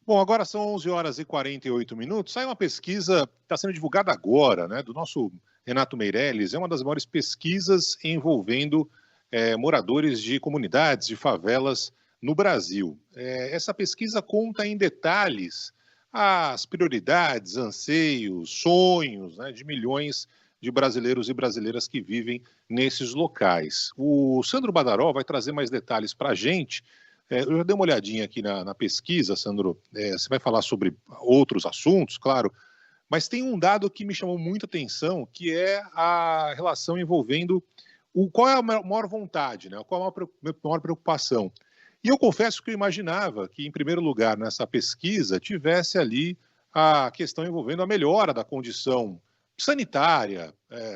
Bom, agora são 11 horas e 48 minutos. Sai uma pesquisa que está sendo divulgada agora, né, do nosso Renato Meirelles. É uma das maiores pesquisas envolvendo moradores de comunidades, de favelas no Brasil. Essa pesquisa conta em detalhes as prioridades, anseios, sonhos, né, de milhões de brasileiros e brasileiras que vivem nesses locais. O Sandro Badaró vai trazer mais detalhes para a gente. Eu já dei uma olhadinha aqui na pesquisa, Sandro. Você vai falar sobre outros assuntos, claro, mas tem um dado que me chamou muita atenção, que é a relação envolvendo qual é a maior vontade, né? Qual é a maior preocupação. E eu confesso que eu imaginava que, em primeiro lugar, nessa pesquisa, tivesse ali a questão envolvendo a melhora da condição sanitária,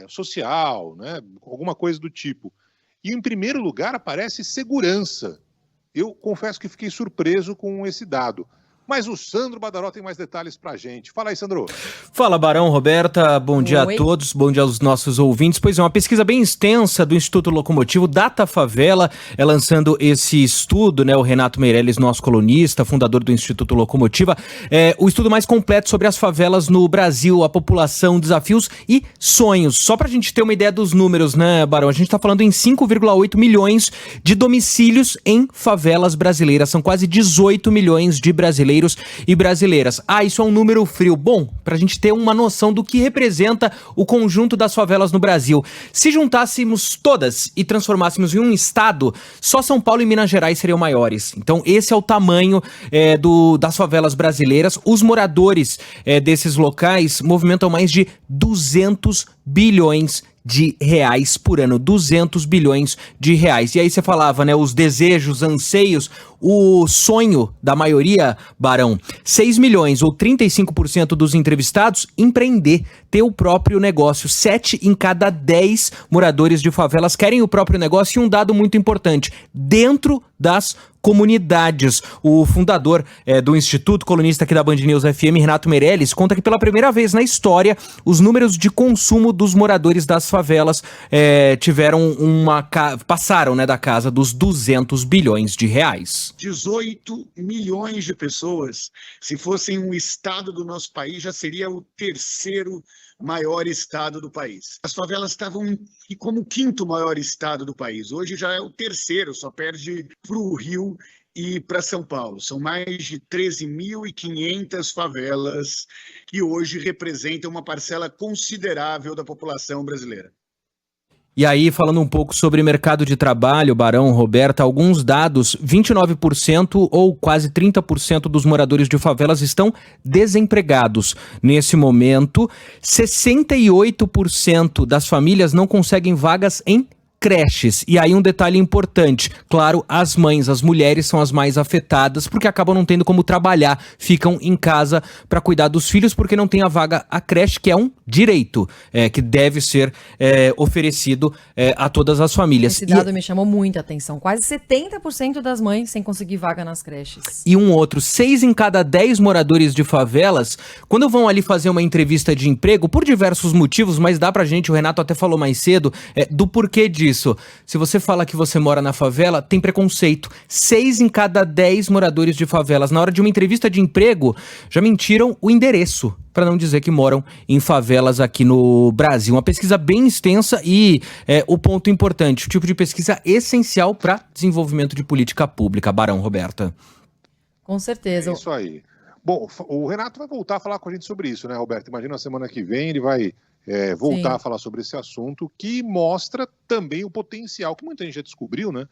social, né? Alguma coisa do tipo. E, em primeiro lugar, aparece segurança. Eu confesso que fiquei surpreso com esse dado. Mas o Sandro Badaró tem mais detalhes pra gente. Fala aí, Sandro. Fala, Barão, Roberta. Bom dia a todos, bom dia aos nossos ouvintes. Pois é, uma pesquisa bem extensa do Instituto Locomotivo, Data Favela, lançando esse estudo, né? O Renato Meirelles, nosso colunista, fundador do Instituto Locomotiva. O estudo mais completo sobre as favelas no Brasil, a população, desafios e sonhos. Só pra gente ter uma ideia dos números, né, Barão? A gente tá falando em 5,8 milhões de domicílios em favelas brasileiras. São quase 18 milhões de brasileiros e brasileiras. Isso é um número frio. Bom, pra gente ter uma noção do que representa o conjunto das favelas no Brasil. Se juntássemos todas e transformássemos em um estado, só São Paulo e Minas Gerais seriam maiores. Então esse é o tamanho das favelas brasileiras. Os moradores desses locais movimentam mais de 200 bilhões de reais por ano, 200 bilhões de reais. E aí você falava, né, os desejos, anseios, o sonho da maioria, Barão, 6 milhões ou 35% dos entrevistados empreender, ter o próprio negócio. 7 em cada 10 moradores de favelas querem o próprio negócio e um dado muito importante, dentro das comunidades. O fundador do Instituto, colunista aqui da Band News FM, Renato Meirelles, conta que pela primeira vez na história, os números de consumo dos moradores das favelas passaram, né, da casa dos 200 bilhões de reais. 18 milhões de pessoas. Se fossem um estado do nosso país, já seria o terceiro maior estado do país. As favelas estavam como o quinto maior estado do país. Hoje já é o terceiro, só perde para o Rio e para São Paulo. São mais de 13.500 favelas que hoje representam uma parcela considerável da população brasileira. E aí, falando um pouco sobre mercado de trabalho, Barão, Roberta, alguns dados, 29% ou quase 30% dos moradores de favelas estão desempregados. Nesse momento, 68% das famílias não conseguem vagas em creches. E aí um detalhe importante, claro, as mães, as mulheres são as mais afetadas porque acabam não tendo como trabalhar, ficam em casa para cuidar dos filhos porque não tem a vaga à creche, que é um direito que deve ser oferecido a todas as famílias. Esse dado me chamou muita atenção, quase 70% das mães sem conseguir vaga nas creches. E um outro, 6 em cada 10 moradores de favelas, quando vão ali fazer uma entrevista de emprego, por diversos motivos, mas dá pra gente, o Renato até falou mais cedo, do porquê disso. Se você fala que você mora na favela, tem preconceito. 6 em cada 10 moradores de favelas, na hora de uma entrevista de emprego, já mentiram o endereço, para não dizer que moram em favelas aqui no Brasil. Uma pesquisa bem extensa e o ponto importante, o tipo de pesquisa essencial para desenvolvimento de política pública. Barão, Roberta. Com certeza. É isso aí. Bom, o Renato vai voltar a falar com a gente sobre isso, né, Roberto? Imagina a semana que vem ele vai voltar a falar sobre esse assunto, que mostra também o potencial, que muita gente já descobriu, né,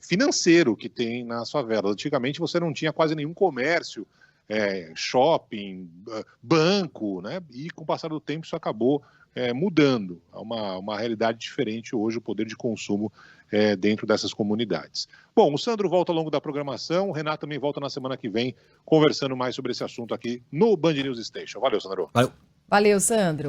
financeiro que tem nas favelas. Antigamente você não tinha quase nenhum comércio, shopping, banco, né, e com o passar do tempo isso acabou mudando. É uma realidade diferente hoje, o poder de consumo dentro dessas comunidades. Bom, o Sandro volta ao longo da programação, o Renato também volta na semana que vem, conversando mais sobre esse assunto aqui no Band News Station. Valeu, Sandro. Valeu, Sandro.